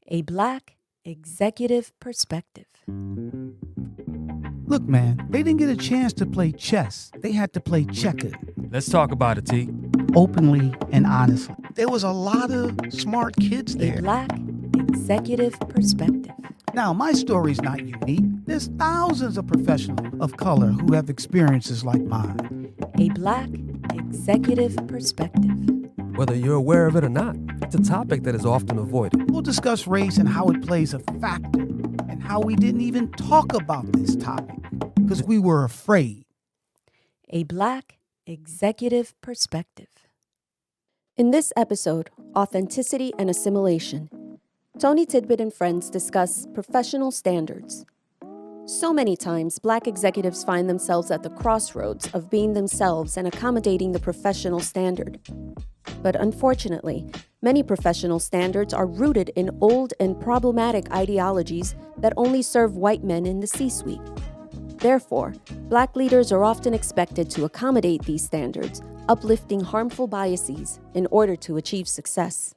A Black Executive Perspective. Look, man, they didn't get a chance to play chess. They had to play checkers. Let's talk about it, T. Openly and honestly. There was a lot of smart kids A there. Black Executive Perspective. Now, my story's not unique. There's thousands of professionals of color who have experiences like mine. A Black Executive Perspective. Whether you're aware of it or not, it's a topic that is often avoided. We'll discuss race and how it plays a factor and how we didn't even talk about this topic because we were afraid. A Black Executive Perspective. In this episode, Authenticity and Assimilation, Tony Tidbit and friends discuss professional standards. So many times, Black executives find themselves at the crossroads of being themselves and accommodating the professional standard. But unfortunately, many professional standards are rooted in old and problematic ideologies that only serve white men in the C-suite. Therefore, Black leaders are often expected to accommodate these standards, uplifting harmful biases in order to achieve success.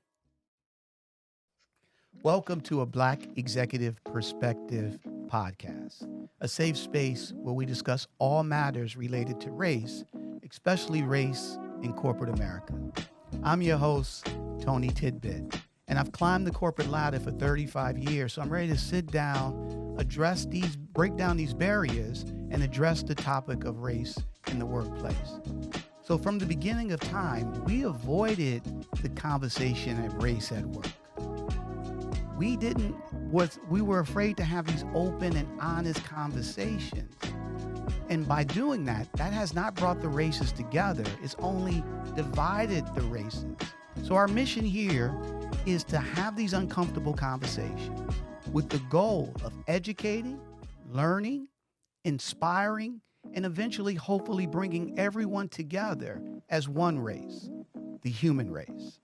Welcome to a Black Executive Perspective podcast, a safe space where we discuss all matters related to race, especially race in corporate America. I'm your host, Tony Tidbit, and I've climbed the corporate ladder for 35 years, so I'm ready to sit down, break down these barriers, and address the topic of race in the workplace. So from the beginning of time, we avoided the conversation of race at work. We were afraid to have these open and honest conversations. And by doing that has not brought the races together. It's only divided the races. So our mission here is to have these uncomfortable conversations with the goal of educating, learning, inspiring, and eventually, hopefully, bringing everyone together as one race, the human race.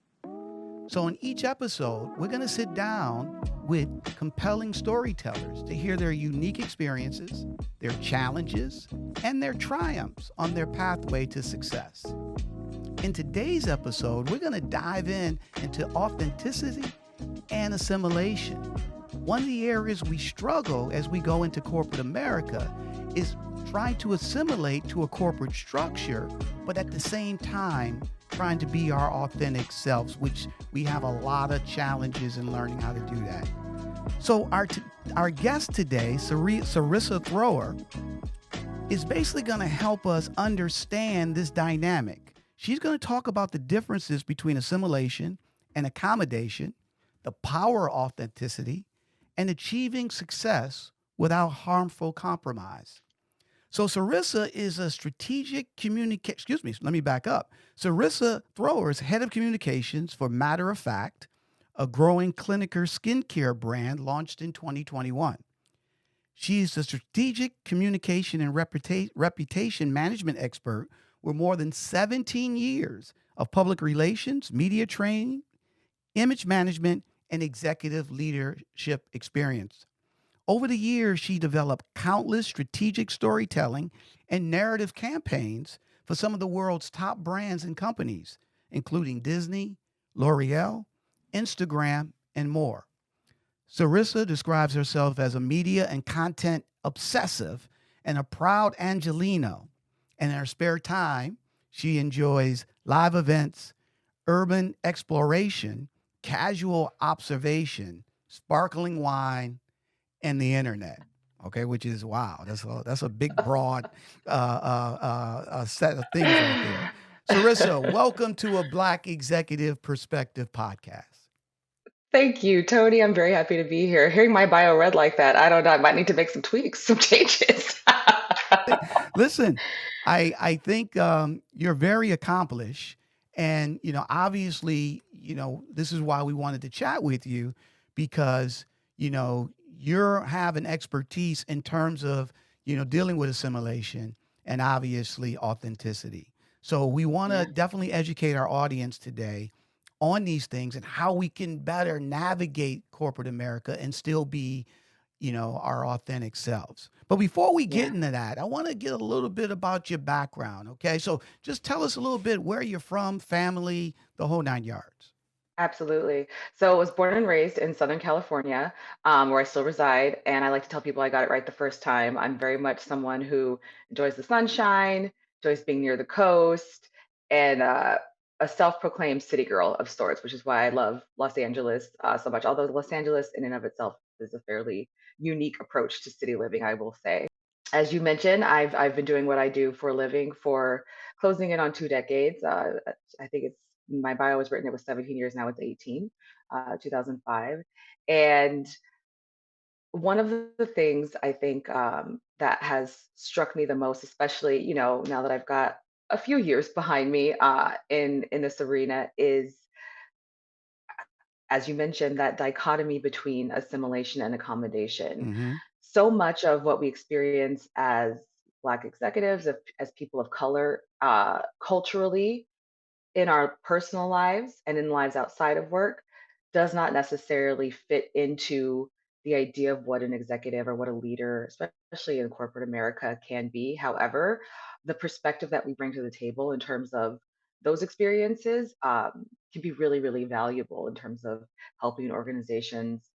So in each episode, we're going to sit down with compelling storytellers to hear their unique experiences, their challenges, and their triumphs on their pathway to success. In today's episode, we're going to dive into authenticity and assimilation. One of the areas we struggle as we go into corporate America is trying to assimilate to a corporate structure, but at the same time, trying to be our authentic selves, which we have a lot of challenges in learning how to do that. So our guest today, Sarissa Thrower, is basically going to help us understand this dynamic. She's going to talk about the differences between assimilation and accommodation, the power of authenticity, and achieving success without harmful compromise. So Sarissa is a strategic let me back up. Sarissa Thrower is head of communications for Matter of Fact, a growing clinical skincare brand launched in 2021. She's a strategic communication and reputation management expert with more than 17 years of public relations, media training, image management, and executive leadership experience. Over the years, she developed countless strategic storytelling and narrative campaigns for some of the world's top brands and companies, including Disney, L'Oreal, Instagram, and more. Sarissa describes herself as a media and content obsessive and a proud Angelino. And in her spare time, she enjoys live events, urban exploration, casual observation, sparkling wine, and the internet, okay, which is wow. That's a big, broad set of things right there. Sarissa, welcome to a Black Executive Perspective podcast. Thank you, Tony. I'm very happy to be here. Hearing my bio read like that, I don't know. I might need to make some tweaks, some changes. Listen, I think you're very accomplished, and obviously, this is why we wanted to chat with you because you have an expertise in terms of, dealing with assimilation and obviously authenticity. So we want to definitely educate our audience today on these things and how we can better navigate corporate America and still be, our authentic selves. But before we get into that, I want to get a little bit about your background. Okay. So just tell us a little bit where you're from, family, the whole nine yards. Absolutely. So I was born and raised in Southern California, where I still reside, and I like to tell people I got it right the first time. I'm very much someone who enjoys the sunshine, enjoys being near the coast, and a self-proclaimed city girl of sorts, which is why I love Los Angeles so much. Although Los Angeles, in and of itself, is a fairly unique approach to city living, I will say. As you mentioned, I've been doing what I do for a living for closing in on 2 decades. I think it's my bio was written it was 17 years, now it's 18, 2005. And one of the things I think that has struck me the most, especially now that I've got a few years behind me in this arena, is as you mentioned, that dichotomy between assimilation and accommodation. Hmm. So much of what we experience as Black executives, as people of color, culturally, in our personal lives and in lives outside of work, does not necessarily fit into the idea of what an executive or what a leader, especially in corporate America, can be. However, the perspective that we bring to the table in terms of those experiences can be really, really valuable in terms of helping organizations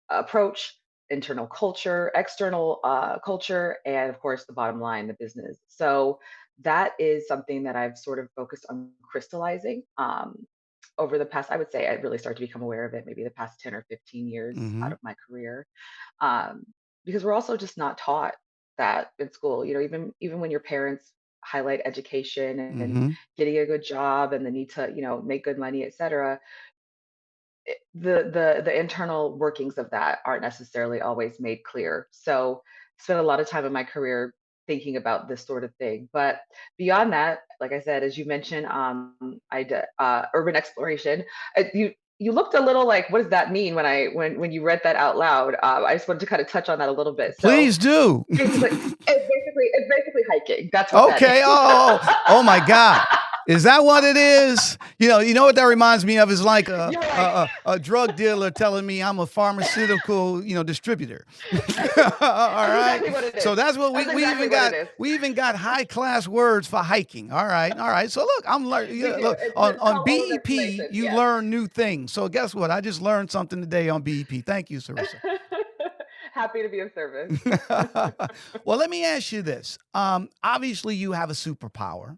approach internal culture, external culture, and of course, the bottom line, the business. So that is something that I've sort of focused on crystallizing over the past, I would say I really started to become aware of it maybe the past 10 or 15 years out Hmm. of my career. Um, because we're also just not taught that in school. Even when your parents highlight education and Hmm. getting a good job and the need to, make good money, et cetera, the internal workings of that aren't necessarily always made clear. So I spent a lot of time in my career thinking about this sort of thing. But beyond that, like I said, as you mentioned, I did urban exploration. You looked a little like, what does that mean when you read that out loud? I just wanted to kind of touch on that a little bit. So Please do. basically, it's basically hiking. That's what that Okay. is. Oh my God. Is that what it is? You know what that reminds me of is like a, You're a, like, a, a drug dealer telling me I'm a pharmaceutical, distributor. All that's right. exactly what it is. So that's what we, That's we exactly even what it got. is. We even got high class words for hiking. All right. All right. So look, I'm learning. We do. Look on It's on called old BEP, explanation. you Yes. learn new things. So guess what? I just learned something today on BEP. Thank you, Sarissa. Happy to be of service. Well, let me ask you this. Obviously, you have a superpower.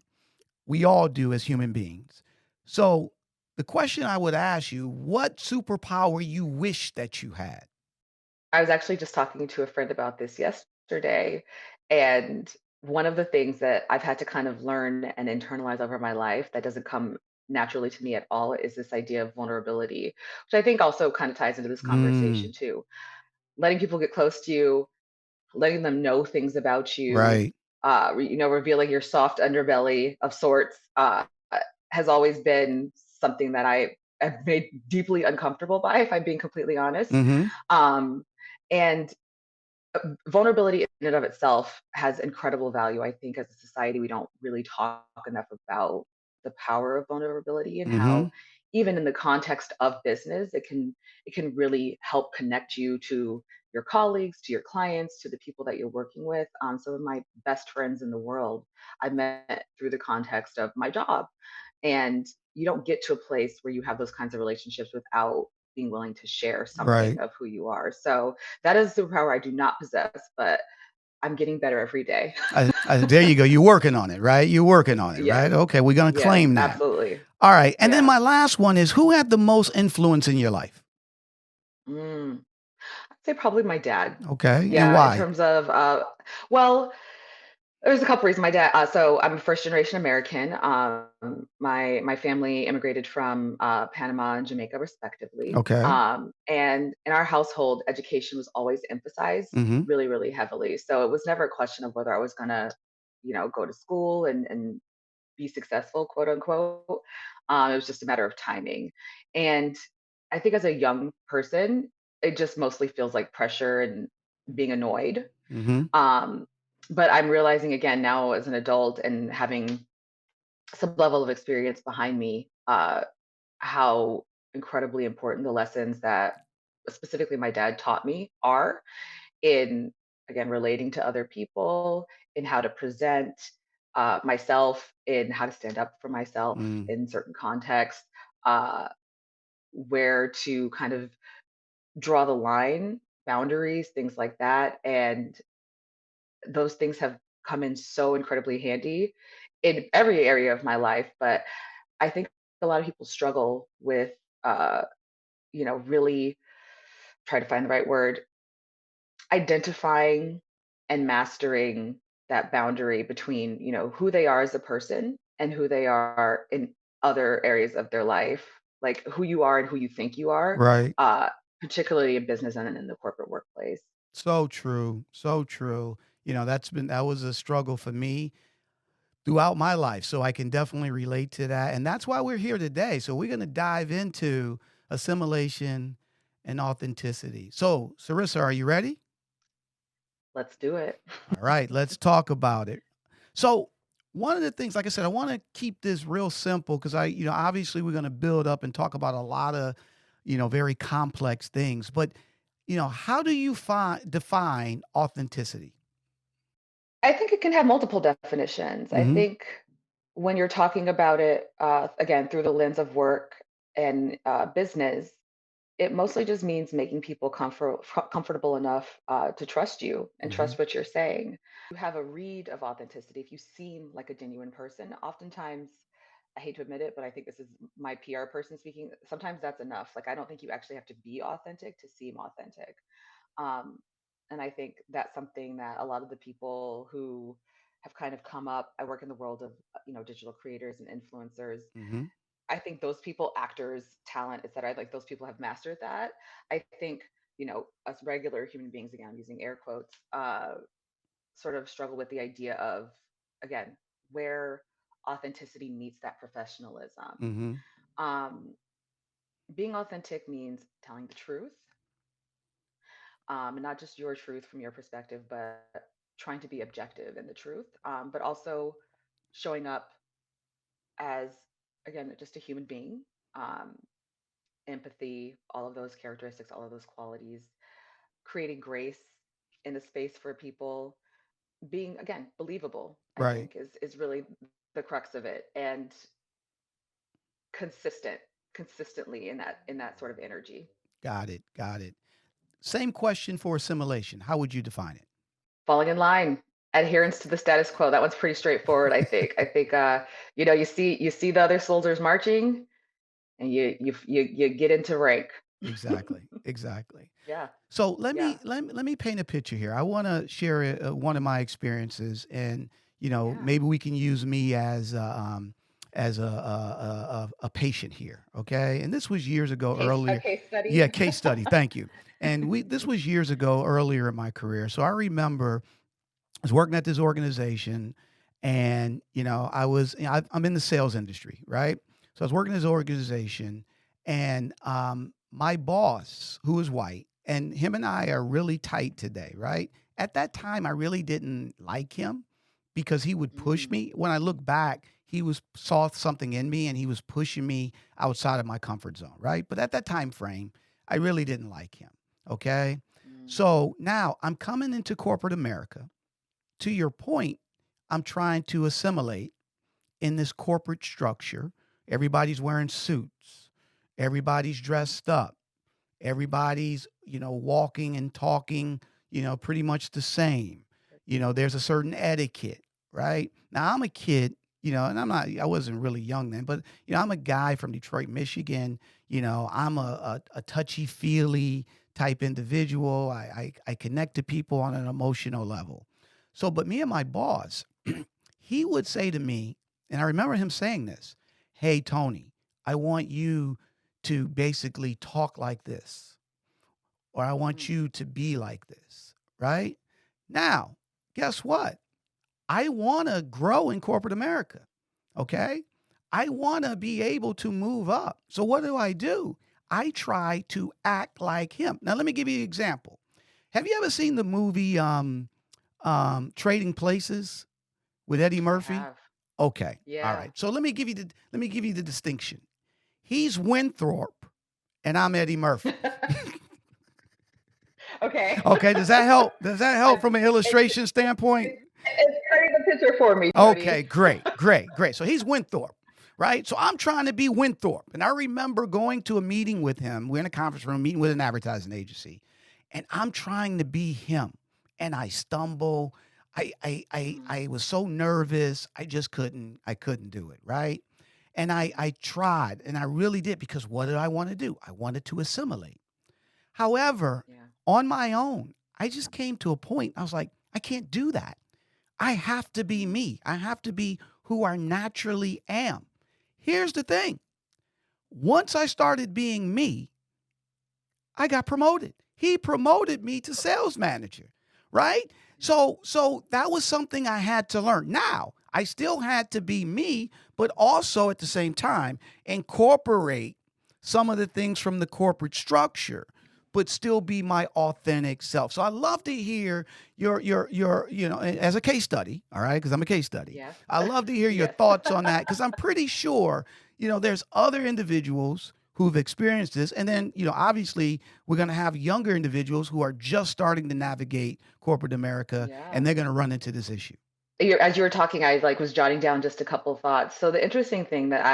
We all do as human beings. So, the question I would ask you, what superpower you wish that you had? I was actually just talking to a friend about this yesterday. And one of the things that I've had to kind of learn and internalize over my life that doesn't come naturally to me at all is this idea of vulnerability, which I think also kind of ties into this Mm, conversation too. Letting people get close to you, letting them know things about you, right. revealing your soft underbelly of sorts, has always been something that I have made deeply uncomfortable by, if I'm being completely honest. Mhm. Um, and vulnerability in and of itself has incredible value. I think as a society, we don't really talk enough about the power of vulnerability and how Mhm. even in the context of business, it can really help connect you to your colleagues, to your clients, to the people that you're working with. Some of my best friends in the world I met through the context of my job. And you don't get to a place where you have those kinds of relationships without being willing to share something Right. of who you are. So that is the superpower I do not possess, but I'm getting better every day. There you go. You're working on it, right? You're working on it, Yes, right? Okay, we're gonna yes, claim that. absolutely. All right. And then Yeah. my last one is who had the most influence in your life? Mm. I'd say probably my dad. Okay. And Yeah, in why? terms of, well, there's a couple reasons. My dad, so I'm a first generation American. My family immigrated from Panama and Jamaica, respectively. Okay. And in our household, education was always emphasized Mhm. really, really heavily. So it was never a question of whether I was gonna, go to school and be successful, quote unquote. It was just a matter of timing. And I think as a young person, it just mostly feels like pressure and being annoyed. Mhm. Um, but I'm realizing again now as an adult and having some level of experience behind me, how incredibly important the lessons that specifically my dad taught me are in, again, relating to other people, in how to present myself, in how to stand up for myself Mm. in certain contexts. Uh, where to kind of draw the line, boundaries, things like that. And those things have come in so incredibly handy in every area of my life. But I think a lot of people struggle with, uh, really try to find the right word, identifying and mastering that boundary between, who they are as a person and who they are in other areas of their life, like who you are and who you think you are, Right. uh, particularly in business and in the corporate workplace. So true. So true. That was a struggle for me throughout my life. So I can definitely relate to that. And that's why we're here today. So we're going to dive into assimilation and authenticity. So, Sarissa, are you ready? Let's do it. All right, let's talk about it. So, one of the things, like I said, I want to keep this real simple because obviously we're going to build up and talk about a lot of, very complex things. But, how do you define authenticity? I think it can have multiple definitions. I Hmm. think when you're talking about it, again, through the lens of work and business, it mostly just means making people comfortable enough to trust you and Hmm. trust what you're saying. You have a read of authenticity. If you seem like a genuine person, oftentimes, I hate to admit it, but I think this is my PR person speaking. Sometimes that's enough. Like, I don't think you actually have to be authentic to seem authentic. Um, and I think that's something that a lot of the people who have kind of come up, I work in the world of, digital creators and influencers. Hmm. I think those people, actors, talent, et cetera, like those people have mastered that. I think, us regular human beings, again, I'm using air quotes, sort of struggle with the idea of, again, where authenticity meets that professionalism. Hmm. Um, Being authentic means telling the truth, and not just your truth from your perspective, but trying to be objective in the truth, but also showing up as, again, just a human being, um, empathy, all of those characteristics, all of those qualities, creating grace in the space for people, being, again, believable, I Right. think is really the crux of it, and consistently in that sort of energy. Got it. Got it. Same question for assimilation. How would you define it? Falling in line, adherence to the status quo. That one's pretty straightforward, I think. I think you see the other soldiers marching, and you get into rank. Exactly. Exactly. Yeah, So let yeah, me let me paint a picture here. I want to share one of my experiences, and yeah. maybe we can use me as a patient here. Okay, and this was years ago A earlier. case Yeah, study. case study. Thank you. And we this was years ago earlier in my career. So I remember I was working at this organization, and I'm in the sales industry, right? So I was working at this organization, and my boss, who was white, and him and I are really tight today, right? At that time, I really didn't like him because he would push Mm, me. When I look back, he was saw something in me, and he was pushing me outside of my comfort zone, right? But at that time frame, I really didn't like him. Okay, mm, so now I'm coming into corporate America. To your point, I'm trying to assimilate in this corporate structure. Everybody's wearing suits. Everybody's dressed up. Everybody's, walking and talking, pretty much the same. There's a certain etiquette, right? Now I'm a kid, and I wasn't really young then, but, I'm a guy from Detroit, Michigan. I'm a touchy feely type individual. I connect to people on an emotional level. So, but me and my boss, he would say to me, and I remember him saying this, "Hey, Tony, I want you to basically talk like this, or I want mm, you to be like this," right? Now, guess what? I want to grow in corporate America. Okay. I want to be able to move up. So, what do? I try to act like him. Now, let me give you an example. Have you ever seen the movie Trading Places with Eddie I Murphy? have. Okay. All Yeah. right. So let me give you the distinction. He's Winthrop and I'm Eddie Murphy. Okay. Okay, does that help? Does that help I- from an it's, illustration standpoint? it's painting the picture for me, Okay, Tony. great, great, great. So he's Winthrop, right? So I'm trying to be Winthorpe. And I remember going to a meeting with him. We're in a conference room meeting with an advertising agency. And I'm trying to be him. And I stumble. Mhm. I was so nervous. I couldn't do it, right? And I tried and I really did because what did I want to do? I wanted to assimilate. However, Yeah. on my own, I just came to a point. I was like, I can't do that. I have to be me. I have to be who I naturally am. Here's the thing. Once I started being me, I got promoted. He promoted me to sales manager, right? So that was something I had to learn. Now, I still had to be me, but also at the same time incorporate some of the things from the corporate structure, but still be my authentic self. So I love to hear your as a case study, all right, because I'm a case study. Yes. I love to hear your Yes. thoughts on that because I'm pretty sure, there's other individuals who've experienced this. And then, obviously we're going to have younger individuals who are just starting to navigate corporate America Yeah. and they're going to run into this issue. As you were talking, I like was jotting down just a couple thoughts. So the interesting thing that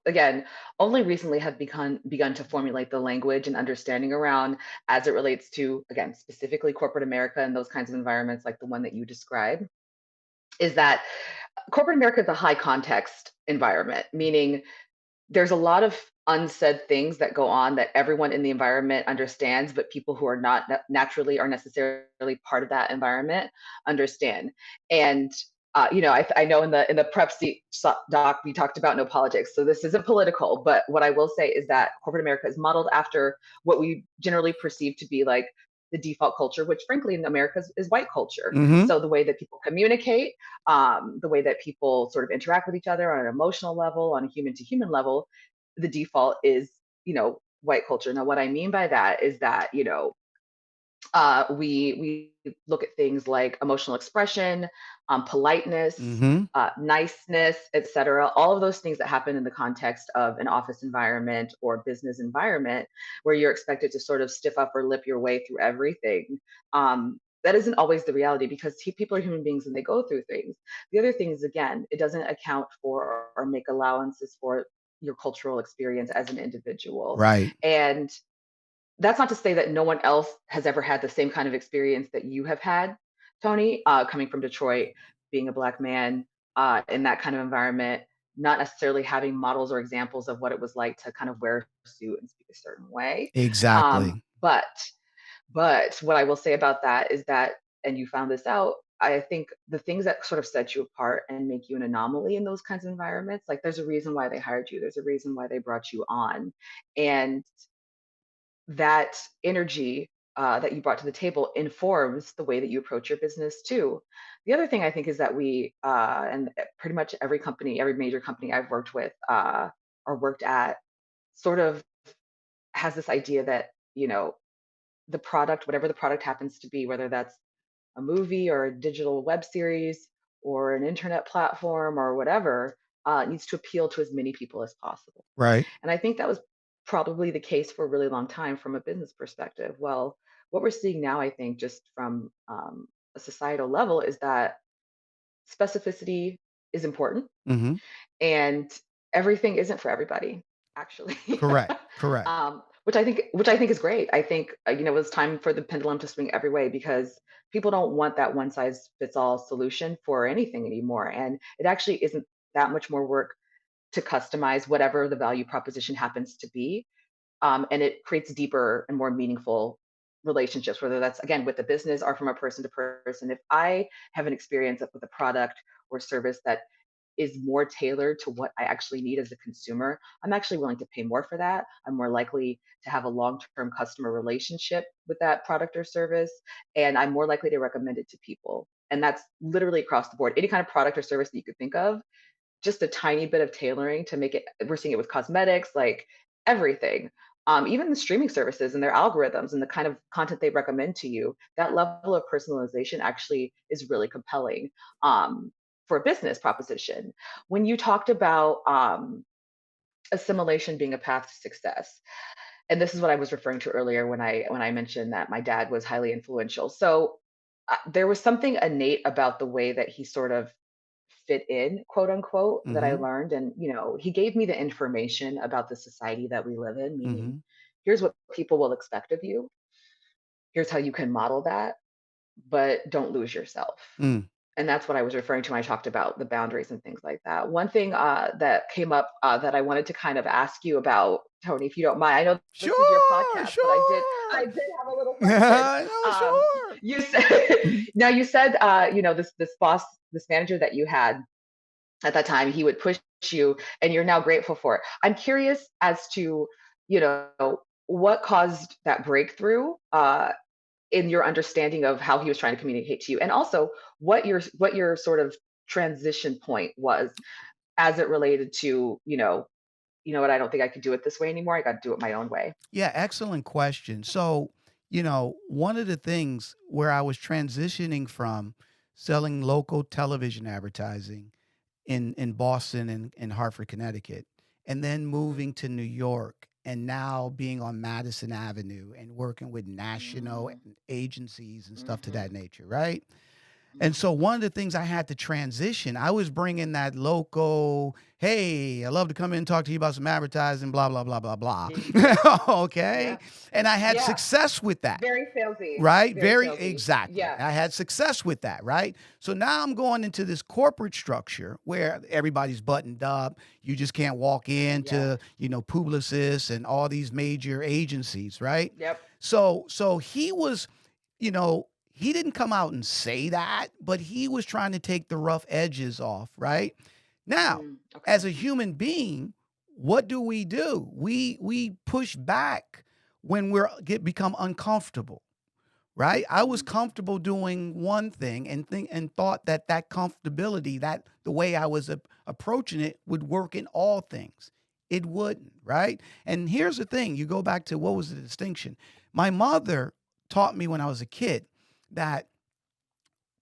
again, only recently have begun to formulate the language and understanding around as it relates to, again, specifically corporate America and those kinds of environments like the one that you described, is that corporate America is a high context environment, meaning there's a lot of unsaid things that go on that everyone in the environment understands, but people who are not naturally or necessarily part of that environment understand. And I know in the prep doc we talked about no politics, so this isn't political. But what I will say is that corporate America is modeled after what we generally perceive to be like the default culture, which frankly in America is white culture. Mm-hmm. So the way that people communicate, the way that people sort of interact with each other on an emotional level, on a human to human level, the default is, white culture. Now, what I mean by that is that, we look at things like emotional expression, politeness, Mm-hmm. niceness, etc. All of those things that happen in the context of an office environment or business environment, where you're expected to sort of stiff up or lip your way through everything. That isn't always the reality because people are human beings and they go through things. The other thing is, again, it doesn't account for or make allowances for your cultural experience as an individual. Right. And that's not to say that no one else has ever had the same kind of experience that you have had, Tony, coming from Detroit, being a Black man in that kind of environment, not necessarily having models or examples of what it was like to kind of wear a suit and speak a certain way. Um, Exactly. but but what I will say about that is that, and you found this out, I think the things that sort of set you apart and make you an anomaly in those kinds of environments, like there's a reason why they hired you, there's a reason why they brought you on. And that energy that you brought to the table informs the way that you approach your business too. The other thing I think is that and pretty much every company, every major company I've worked with or worked at, sort of has this idea that, the product, whatever the product happens to be, whether that's a movie or a digital web series or an internet platform or whatever, needs to appeal to as many people as possible. Right. And I think that was probably the case for a really long time from a business perspective. Well, what we're seeing now, I think, just from a societal level, is that specificity is important Mm-hmm. and everything isn't for everybody, actually. Correct. Correct. Which I think is great. I think it's time for the pendulum to swing every way because people don't want that one size fits all solution for anything anymore, and it actually isn't that much more work to customize whatever the value proposition happens to be. And it creates deeper and more meaningful relationships, whether that's again with the business or from a person to person. If I have an experience with a product or service that is more tailored to what I actually need as a consumer, I'm actually willing to pay more for that. I'm more likely to have a long term customer relationship with that product or service, and I'm more likely to recommend it to people. And that's literally across the board. Any kind of product or service that you could think of, just a tiny bit of tailoring to make it, we're seeing it with cosmetics, like everything. Even the streaming services and their algorithms and the kind of content they recommend to you, that level of personalization actually is really compelling for a business proposition. When you talked about assimilation being a path to success, and this is what I was referring to earlier when I mentioned that my dad was highly influential. So there was something innate about the way that he sort of fit in, quote unquote, that I Mm-hmm. learned. And, he gave me the information about the society that we live in, Mm-hmm. meaning here's what people will expect of you. Here's how you can model that, but don't lose yourself. Mm. And that's what I was referring to when I talked about the boundaries and things like that. One thing that came up that I wanted to kind of ask you about, Tony, if you don't mind. I know this is your Sure, podcast, but I sure. did have a little question. No, Um, sure. you said now you said this boss, this manager that you had at that time, he would push you, and you're now grateful for it. I'm curious as to you know what caused that breakthrough. In your understanding of how he was trying to communicate to you, and also what your sort of transition point was as it related to what, I don't think I could do it this way anymore, I got to do it my own way. Yeah, excellent question. So, one of the things where I was transitioning from selling local television advertising in Boston and Hartford, Connecticut, and then moving to New York and now being on Madison Avenue and working with national Mm, agencies and stuff to mhm, that nature, right? And mhm. so one of the things I had to transition, I was bringing that local, hey, I love to come in and talk to you about some advertising, blah, blah, blah, blah, blah. Yep. Okay. Yeah. And I had Yeah. success with that. Very salesy. Right? Very Very salesy. exactly. Yeah. I had success with that, right? So now I'm going into this corporate structure where everybody's buttoned up. You just can't walk Yeah. into, Publicis and all these major agencies, right? Yep. So he was, he didn't come out and say that, but he was trying to take the rough edges off, right? Now, as Okay. a human being, what do? We push back when become uncomfortable, right? I was Mhm. comfortable doing one thing and thought that comfortability, that the way I was approaching it would work in all things. It wouldn't, right? And here's the thing, you go back to what was the distinction. My mother taught me when I was a kid that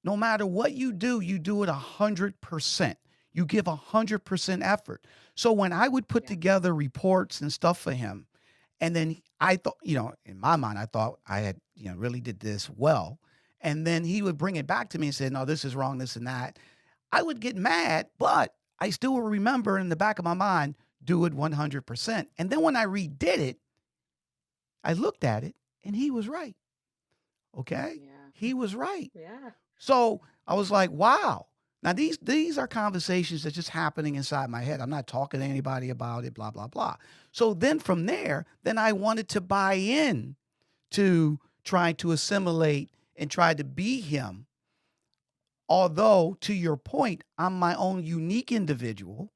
no matter what you do it 100%. You give 100% effort. So when I would put Yeah. together reports and stuff for him, and then I thought, in my mind, I thought I had, really did this well. And then he would bring it back to me and say, no, this is wrong, this and that. I would get mad, but I still will remember in the back of my mind, do it 100%. And then when I redid it, I looked at it and he was right. Okay. Yeah. He was right. Yeah. So I was like, wow. Now these are conversations that's just happening inside my head. I'm not talking to anybody about it, blah, blah, blah. So then from there, then I wanted to buy in to trying to assimilate and try to be him. Although, to your point, I'm my own unique individual.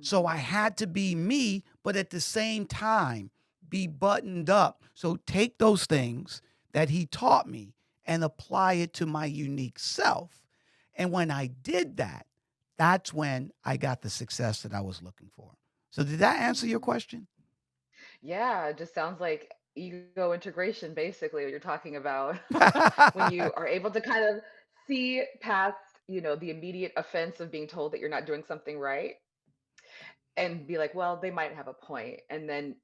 So I Mhm. had to be me, but at the same time, be buttoned up. So take those things that he taught me and apply it to my unique self. And when I did that, that's when I got the success that I was looking for. So did that answer your Mhm. question? Yeah, it just sounds like ego integration, basically, what you're talking about. When you are able to kind of see past, the immediate offense of being told that you're not doing something right, and be like, well, they might have a point. And then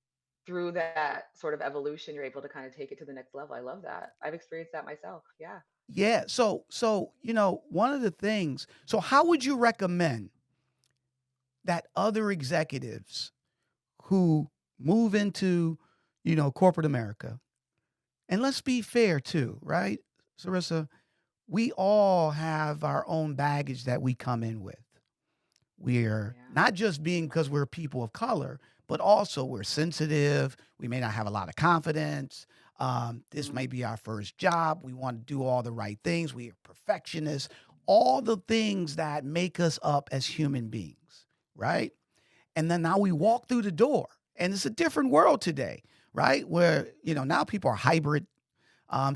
through that sort of evolution, you're able to kind of take it to the next level. I love that. I've experienced that myself. Yeah. Yeah. So one of the things. So how would you recommend that other executives who move into, corporate America, and let's be fair too, right, Sarissa? We all have our own baggage that we come in with. We're Yeah. not just being because we're people of color, but also we're sensitive. We may not have a lot of confidence. This may Mm, be our first job. We want to do all the right things. We are perfectionists. All the things that make us up as human beings, right? And then now we yeah. walk through the door, and it's a different world today, right? Where now people are hybrid,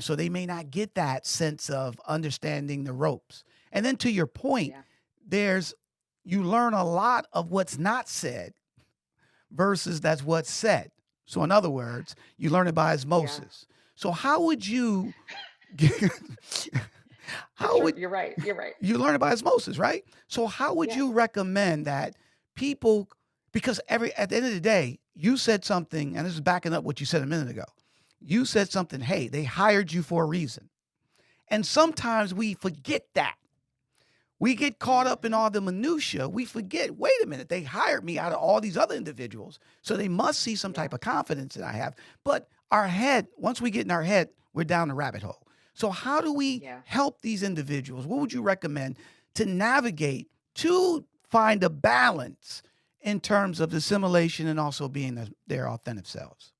so they may not get that sense of understanding the ropes. And then to your point, Yeah. there's you learn a lot of what's not said versus that's what's said. So in other words, you learn it by Yeah. osmosis. So how would you It's how true. would You're right. You're right. you learn it by osmosis, right? So how would Yes. you recommend that people, because at the end of the day, you said something, and this is backing up what you said a minute ago. You said something, hey, they hired you for a reason. And sometimes we forget that. We get caught up in all the minutia. We forget, wait a minute, they hired me out of all these other individuals. So they must see some Yeah. type of confidence that I have. But our head, once we get in our head, we're down the rabbit hole. So how do we Yeah. help these individuals? What would you recommend to navigate to find a balance in terms of assimilation and also being their authentic selves?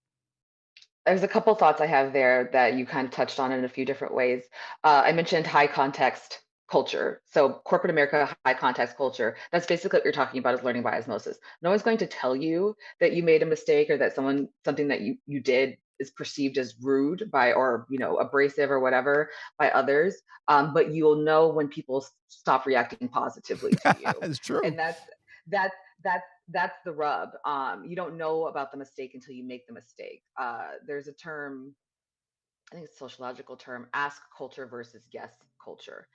There's a couple thoughts I have there that you kind of touched on in a few different ways. I mentioned high context culture. So corporate America, high context culture. That's basically what you're talking about is learning by osmosis. No one's going to tell you that you made a mistake or that something that you did is perceived as rude by or abrasive or whatever by others. But you'll know when people stop reacting positively to you, It's true. and that's that's the rub. You don't know about the mistake until you make the mistake. There's a term, I think it's a sociological term, ask culture versus guess culture.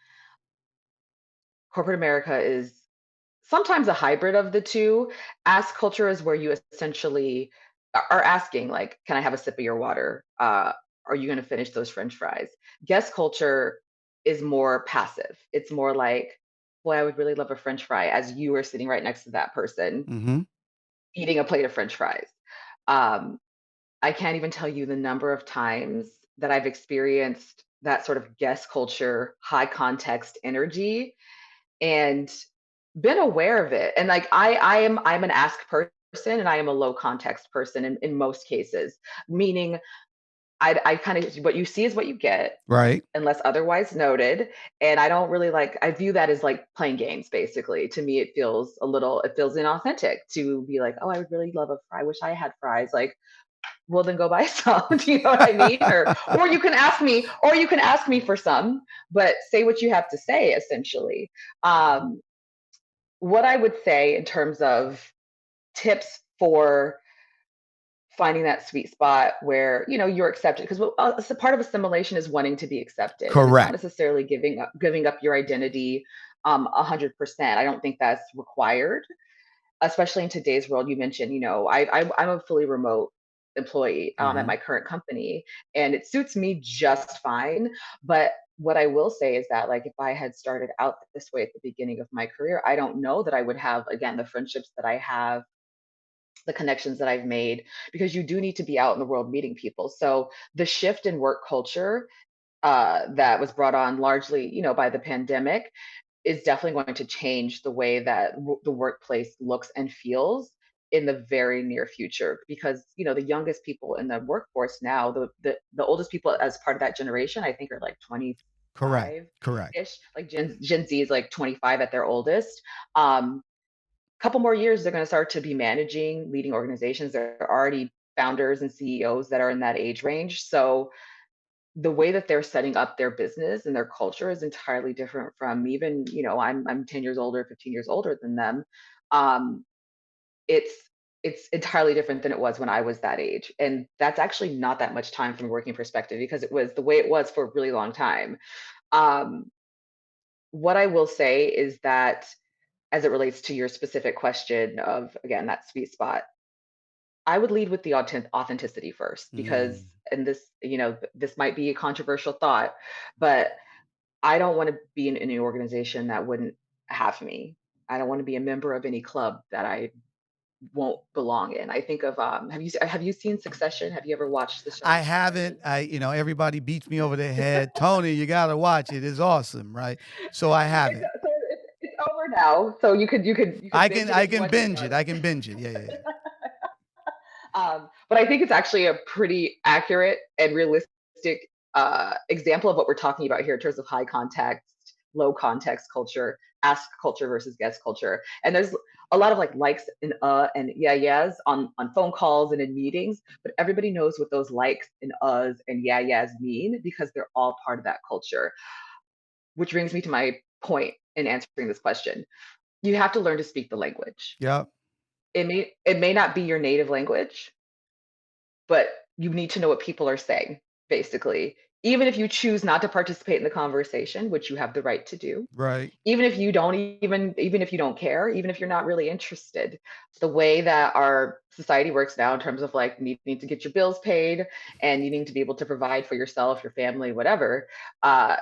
Corporate America is sometimes a hybrid of the two. Ask culture is where you essentially are asking, like, can I have a sip of your water? Are you going to finish those French fries? Guess culture is more passive. It's more like, boy, I would really love a French fry as you are sitting right next to that person Mm-hmm. eating a plate of French fries. Um, I can't even tell you the number of times that I've experienced that sort of guest culture, high context energy and been aware of it. And like I'm an ask person and I am a low context person in most cases, meaning I kind of what you see is what you get Right. unless otherwise noted. And I don't really I view that as like playing games, basically. To me, it feels inauthentic to be like, oh, I would really love a fry. I wish I had fries. Like, well, then go buy some. Do you know what I mean? Or you can ask me for some, but say what you have to say, essentially. Um, what I would say in terms of tips for finding that sweet spot where you're accepted because a part of assimilation is wanting to be accepted and it's not Correct. necessarily giving up your identity 100%. I don't think that's required, especially in today's world. You mentioned, I'm a fully remote employee at Mm-hmm. my current company, and it suits me just fine. But what I will say is that, like, if I had started out this way at the beginning of my career, I don't know that I would have, again, the friendships that I have, the connections that I've made, because you do need to be out in the world meeting people. So the shift in work culture that was brought on largely, by the pandemic is definitely going to change the way that the workplace looks and feels in the very near future because the youngest people in the workforce now, the oldest people as part of that generation, I think, are like Correct. 25 Correct. ish. Like Gen Z is like 25 at their oldest. Couple more years they're going to start to be managing, leading organizations. There are already founders and CEOs that are in that age range. So the way that they're setting up their business and their culture is entirely different from even, I'm 10 years older, 15 years older than them. Um, it's it's entirely different than it was when I was that age. And that's actually not that much time from a working perspective because it was the way it was for a really long time. Um, what I will say is that as it relates to your specific question of, again, that sweet spot, I would lead with the authenticity first because, Mm. and this, this might be a controversial thought, but I don't want to be in any organization that wouldn't have me. I don't want to be a member of any club that I won't belong in. I think of have you seen Succession? Have you ever watched the show I haven't. Succession? Everybody beats me over the head. Tony, you gotta watch it. It's awesome, right? So I haven't. It's over now, so you could binge it I if you can want to. binge it. I can binge it. Yeah, yeah, yeah. But I think it's actually a pretty accurate and realistic example of what we're talking about here in terms of high context, low context culture, ask culture versus guest culture. And there's a lot of likes and yeah yeahs on phone calls and in meetings, but everybody knows what those likes and uhs and yeah yeahs mean because they're all part of that culture. Which brings me to my point in answering this question. You have to learn to speak the language. Yep. It may not be your native language, but you need to know what people are saying, basically. Even if you choose not to participate in the conversation, which you have the right to do, Right. even if you don't care, even if you're not really interested, the way that our society works now in terms of needing to get your bills paid and needing to be able to provide for yourself, your family, whatever, uh,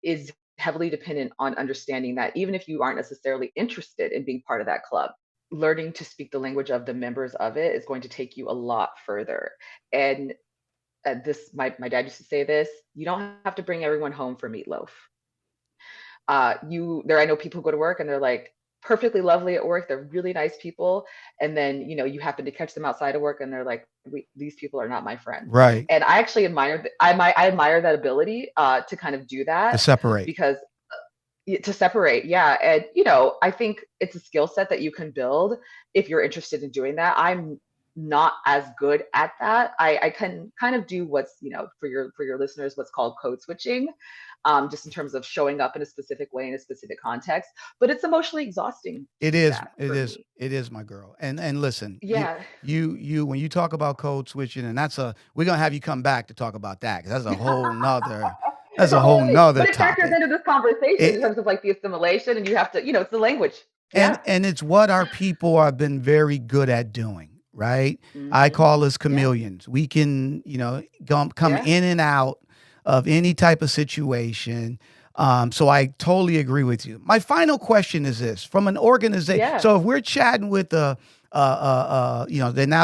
is heavily dependent on understanding that even if you aren't necessarily interested in being part of that club, learning to speak the language of the members of it is going to take you a lot further. And this, my dad used to say this: you don't have to bring everyone home for meatloaf. I know people who go to work and they're like perfectly lovely at work. They're really nice people, and then you happen to catch them outside of work, and they're like, these people are not my friends. Right. And I actually I admire that ability to kind of do To that, separate. because to separate, yeah. And I think it's a skill set that you can build if you're interested in doing that. I'm not as good at that. I can kind of do what's, for your listeners, what's called code switching, just in terms of showing up in a specific way in a specific context. But it's emotionally exhausting to It do is. that It for is. me. It is, my girl. And listen, Yeah. when you talk about code switching, and we're gonna have you come back to talk about that, because that's It's a a whole whole thing, nother but it factors topic. into this conversation in It terms of like the assimilation, and you have to, it's the language. Yeah. and it's what our people have been very good at doing, right? I Hmm. call us Yeah. chameleons. We can, come Yeah. in and out of any type of situation. So I totally agree with you. My final question is this: from an organization, Yeah. so if we're chatting with now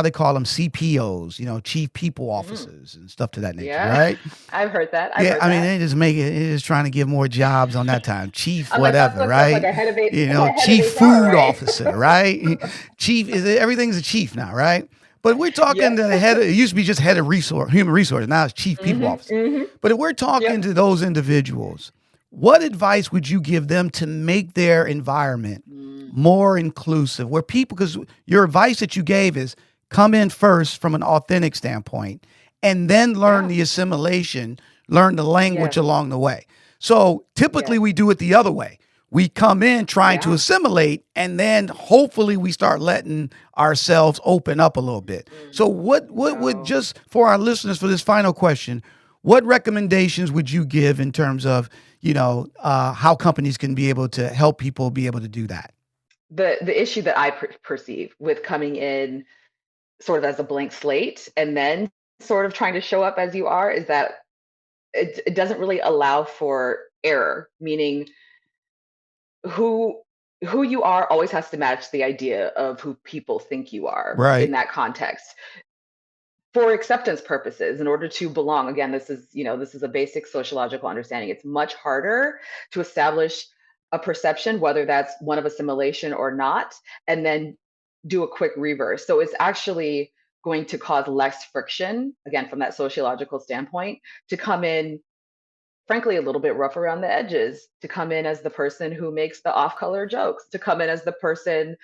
they call them CPOs, chief people Mm. officers and stuff to that nature, Yeah. right? I've heard that. I've Yeah, heard I mean, that. they're just trying to give more jobs on that time. Chief, I'm like, that's whatever, like that's like right? a head of H, that's like head of Chief HR, food right? officer, right? Chief everything's a chief now, right? But we're talking Yep. to the head of, it used to be just head of human resources. Now it's chief people Mhm. officer. Mhm. But if we're talking Yep. to those individuals, what advice would you give them to make their environment Mm. more inclusive? Where people, because your advice that you gave is come in first from an authentic standpoint and then learn Yeah. the assimilation, learn the language Yes. along the way. So typically Yes. we do it the other way. We come in trying to Yeah. assimilate, and then hopefully we start letting ourselves open up a little bit. Mm. So what would, No. just for our listeners, for this final question, what recommendations would you give in terms of how companies can be able to help people be able to do that? The issue that I perceive with coming in sort of as a blank slate and then sort of trying to show up as you are is that it doesn't really allow for error, meaning who who you are always has to match the idea of who people think you are in Right. that context. For acceptance purposes, in order to belong, again, this is a basic sociological understanding. It's much harder to establish a perception, whether that's one of assimilation or not, and then do a quick reverse. So it's actually going to cause less friction, again, from that sociological standpoint, to come in frankly a little bit rough around the edges, to come in as the person who makes the off-color jokes, to come in as the person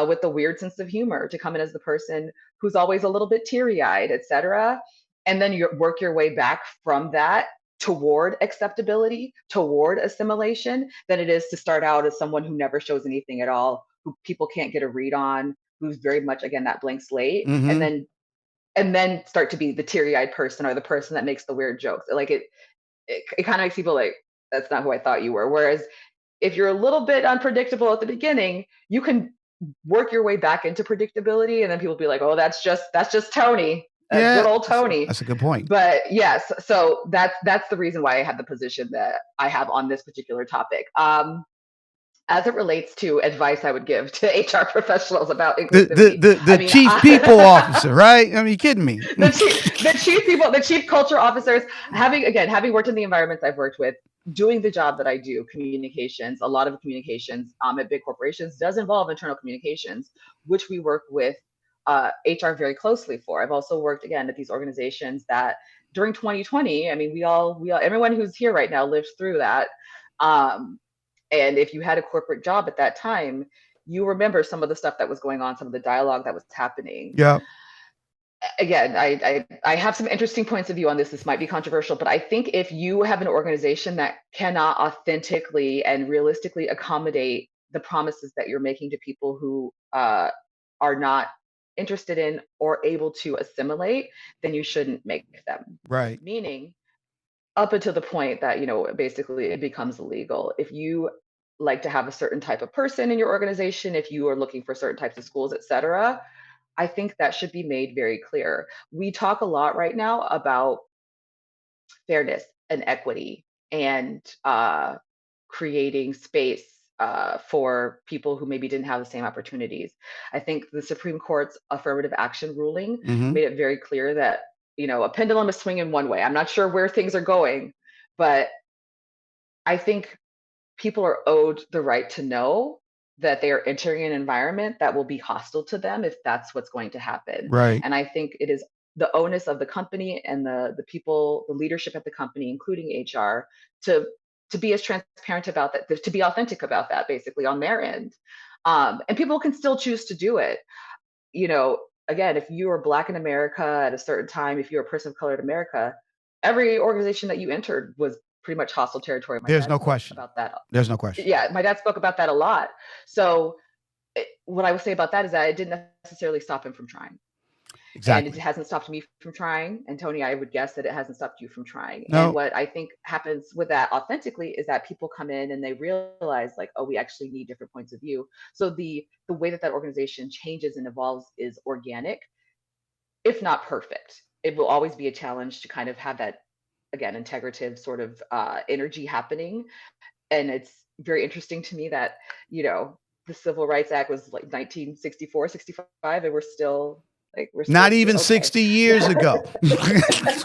with the weird sense of humor, to come in as the person who's always a little bit teary-eyed, etc. And then you work your way back from that toward acceptability, toward assimilation, than it is to start out as someone who never shows anything at all, who people can't get a read on, who's very much, again, that blank slate, and Mm-hmm. then start to be the teary-eyed person or the person that makes the weird jokes. Like it kind of makes people like, that's not who I thought you were. Whereas if you're a little bit unpredictable at the beginning, you can work your way back into predictability, and then people be like, oh, that's just Tony, good Yeah, old Tony. that's a good point. But yes, so that's the reason why I have the position that I have on this particular topic. As it relates to advice I would give to HR professionals about The the inclusivity, the, I the mean, chief people officer, right? I mean, you kidding me? the chief culture officers, having worked in the environments I've worked with, doing the job that I do, communications, a lot of communications at big corporations does involve internal communications, which we work with HR very closely for. I've also worked again at these organizations that during 2020, I mean, everyone who's here right now lived through that. Um, and if you had a corporate job at that time, you remember some of the stuff that was going on, some of the dialogue that was happening. Yeah. Again, I have some interesting points of view on this. This might be controversial, but I think if you have an organization that cannot authentically and realistically accommodate the promises that you're making to people who are not interested in or able to assimilate, then you shouldn't make them. Right. Meaning, up until the point that basically it becomes illegal. If you like to have a certain type of person in your organization, if you are looking for certain types of schools, etc., I think that should be made very clear. We talk a lot right now about fairness and equity and creating space for people who maybe didn't have the same opportunities. I think the Supreme Court's affirmative action ruling Hmm. made it very clear that, a pendulum is swinging one way. I'm not sure where things are going, but I think people are owed the right to know that they are entering an environment that will be hostile to them if that's what's going to happen. Right. And I think it is the onus of the company and the people, the leadership at the company, including HR, to to be as transparent about that, to be authentic about that, basically on their end. And people can still choose to do it. You know, Again, if you were Black in America at a certain time, if you're a person of color in America, every organization that you entered was pretty much hostile territory. My There's dad no spoke question. about that. There's no question. Yeah, my dad spoke about that a lot. So what I would say about that is that it didn't necessarily stop him from trying. And it Exactly. hasn't stopped me from trying. And Tony, I would guess that it hasn't stopped you from trying. And No. what I think happens with that authentically is that people come in and they realize like, oh, we actually need different points of view. So the way that that organization changes and evolves is organic, if not perfect. It will always be a challenge to kind of have that, again, integrative sort of energy happening. And it's very interesting to me that, the Civil Rights Act was like 1964, 65, and we're still Not even okay. 60 years ago. That's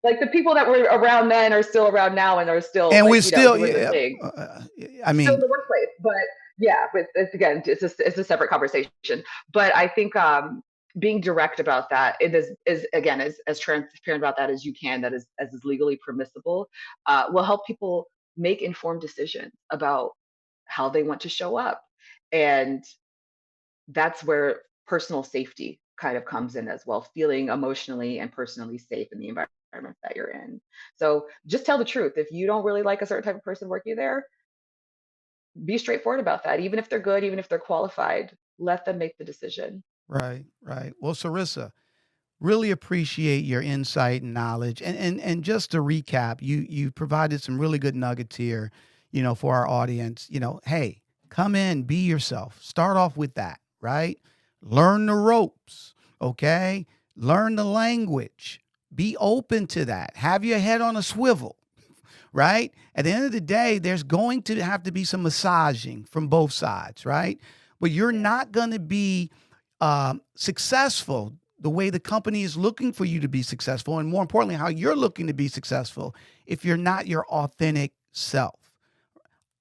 like the people that were around then are still around now and are still And like, we're still, doing their yeah, thing. I Still in mean, the workplace, but yeah, but again, it's a separate conversation. But I think being direct about that, it is again as transparent about that as you can, that is as is legally permissible, will help people make informed decisions about how they want to show up. And that's where personal safety kind of comes in as well, feeling emotionally and personally safe in the environment that you're in. So just tell the truth. If you don't really like a certain type of person working there, be straightforward about that. Even if they're good, even if they're qualified, let them make the decision. right, right. Well, Sarissa, really appreciate your insight and knowledge. And just to recap, you provided some really good nuggets here, for our audience. Hey, come in, be yourself. Start off with that, right? Learn the ropes, okay? Learn the language. Be open to that. Have your head on a swivel, right? At the end of the day, there's going to have to be some massaging from both sides, right? But you're Yeah. not going to be successful the way the company is looking for you to be successful, and more importantly, how you're looking to be successful if you're not your authentic self.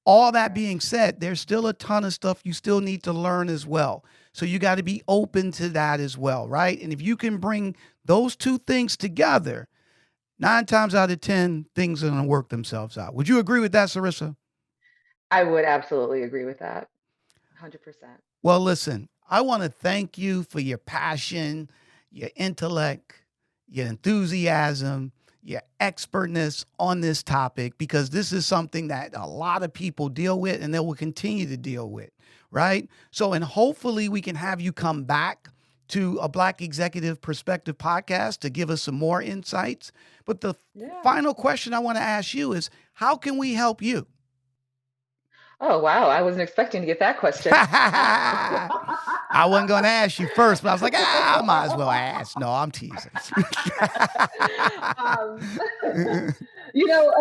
All that Right. being said, there's still a ton of stuff you still need to learn as well. So you got to be open to that as well, right? And if you can bring those two things together, 9 times out of 10, things are going to work themselves out. Would you agree with that, Sarissa? I would absolutely agree with that. 100%. Well, listen, I want to thank you for your passion, your intellect, your enthusiasm, your expertness on this topic, because this is something that a lot of people deal with and they will continue to deal with, right? So, and hopefully we can have you come back to a Black Executive Perspective podcast to give us some more insights. But the Yeah. final question I want to ask you is, how can we help you? Oh, wow. I wasn't expecting to get that question. I wasn't going to ask you first, but I was like, I might as well ask. No, I'm teasing. um, you know,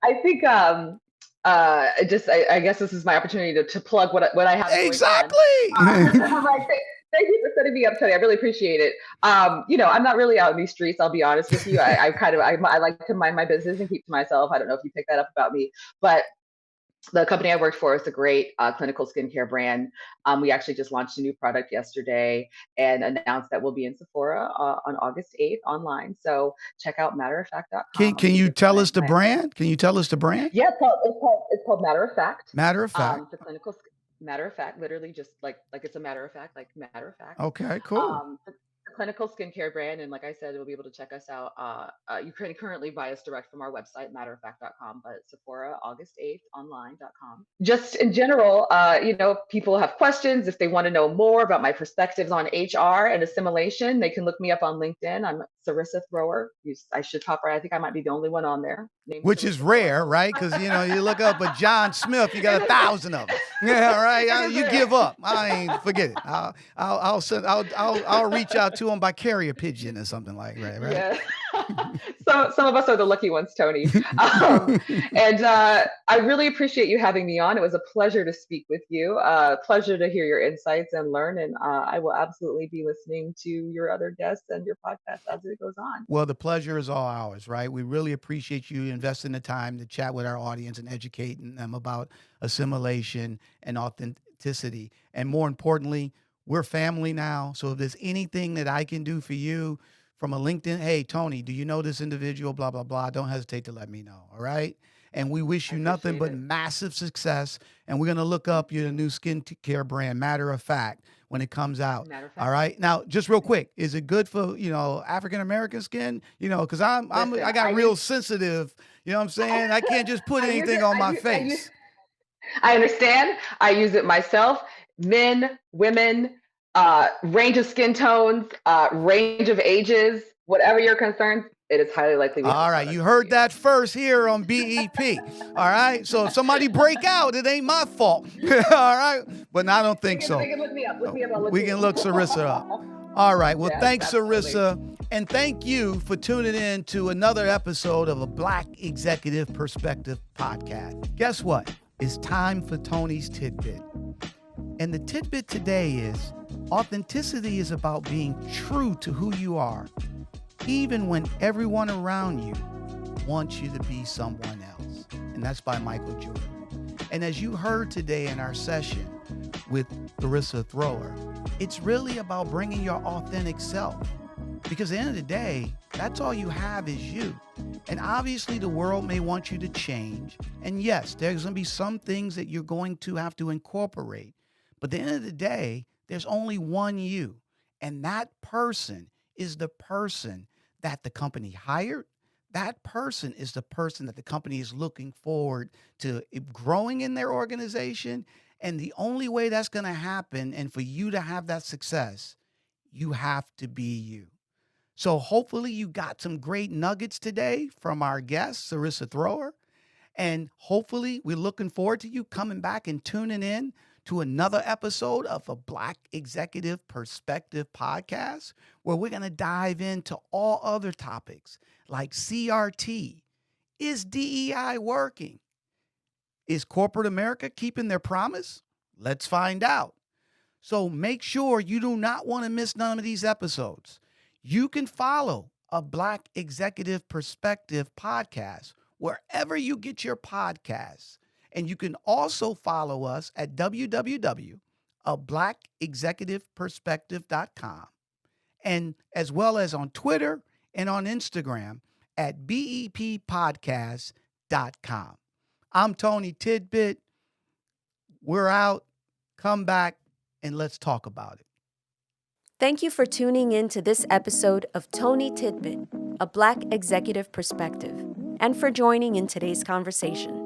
I think I guess this is my opportunity to plug what I have going on. Exactly. I'm like, thank you for setting me up, Tony. I really appreciate it. I'm not really out in these streets. I'll be honest with you. I like to mind my business and keep to myself. I don't know if you picked that up about me, but the company I worked for is a great clinical skincare brand. We actually just launched a new product yesterday and announced that we'll be in Sephora on August 8th online. So check out matteroffact.com. Can you Your tell us client the brand. brand? Can you tell us the brand? Yeah, it's called Matter of Fact. Matter of fact. The matter of fact, literally just like it's a matter of fact, like matter of fact. Okay, cool. The clinical skincare brand, and like I said, you'll be able to check us out. You can currently buy us direct from our website, matteroffact.com, but Sephora, August 8th, online.com. Just in general, people have questions. If they want to know more about my perspectives on HR and assimilation, they can look me up on LinkedIn. I'm Sarissa Thrower. I should pop right. I think I might be the only one on there. Named Which is Sarissa rare, Thrower. right? Because you look up a John Smith, you got 1,000 of them. Yeah, right. It is You rare. give up. I ain't forget it. I'll reach out to him by carrier pigeon or something like that, right? Yeah. Some of us are the lucky ones, Tony. And I really appreciate you having me on. It was a pleasure to speak with you. Pleasure to hear your insights and learn. And I will absolutely be listening to your other guests and your podcast as it goes on. Well, the pleasure is all ours, right? We really appreciate you investing the time to chat with our audience and educating them about assimilation and authenticity. And more importantly, we're family now. So if there's anything that I can do for you from a LinkedIn, hey, Tony, do you know this individual? Blah, blah, blah. Don't hesitate to let me know. All right. And we wish you nothing but massive success. And we're going to look up your new skincare brand, Matter of Fact, when it comes out. All right. Now, just real quick, is it good for, African American skin? Because I got real sensitive. You know what I'm saying? I can't just put anything on my face. I understand. I use it myself. Men, women, range of skin tones, range of ages, whatever your concerns, it is highly likely. All right, you heard that first here on BEP. All right, so if somebody break out, it ain't my fault. All right, but I don't think so. We can look me up. We can look Sarissa up. All right, well, thanks, Sarissa. And thank you for tuning in to another episode of a Black Executive Perspective podcast. Guess what? It's time for Tony's Tidbit. And the tidbit today is authenticity is about being true to who you are, even when everyone around you wants you to be someone else. And that's by Michael Jordan. And as you heard today in our session with Sarissa Thrower, it's really about bringing your authentic self. Because at the end of the day, that's all you have is you. And obviously the world may want you to change. And yes, there's going to be some things that you're going to have to incorporate. But at the end of the day, there's only one you. And that person is the person that the company hired. That person is the person that the company is looking forward to growing in their organization. And the only way that's going to happen, and for you to have that success, you have to be you. So hopefully you got some great nuggets today from our guest, Sarissa Thrower. And hopefully we're looking forward to you coming back and tuning in to another episode of a Black Executive Perspective podcast, where we're going to dive into all other topics like CRT. Is DEI working? Is corporate America keeping their promise? Let's find out. So make sure you do not want to miss none of these episodes. You can follow a Black Executive Perspective podcast wherever you get your podcasts. And you can also follow us at www.blackexecutiveperspective.com, and as well as on Twitter and on Instagram at beppodcast.com. I'm Tony Tidbit. We're out. Come back and let's talk about it. Thank you for tuning in to this episode of Tony Tidbit, a Black Executive Perspective, and for joining in today's conversation.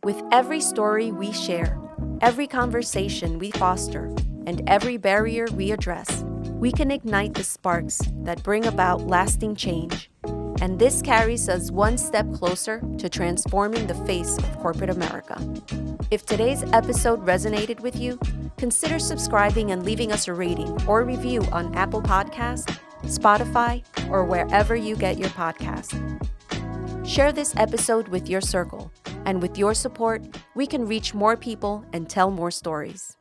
With every story we share, every conversation we foster, and every barrier we address, we can ignite the sparks that bring about lasting change. And this carries us one step closer to transforming the face of corporate America. If today's episode resonated with you, consider subscribing and leaving us a rating or review on Apple Podcasts, Spotify, or wherever you get your podcasts. Share this episode with your circle, and with your support, we can reach more people and tell more stories.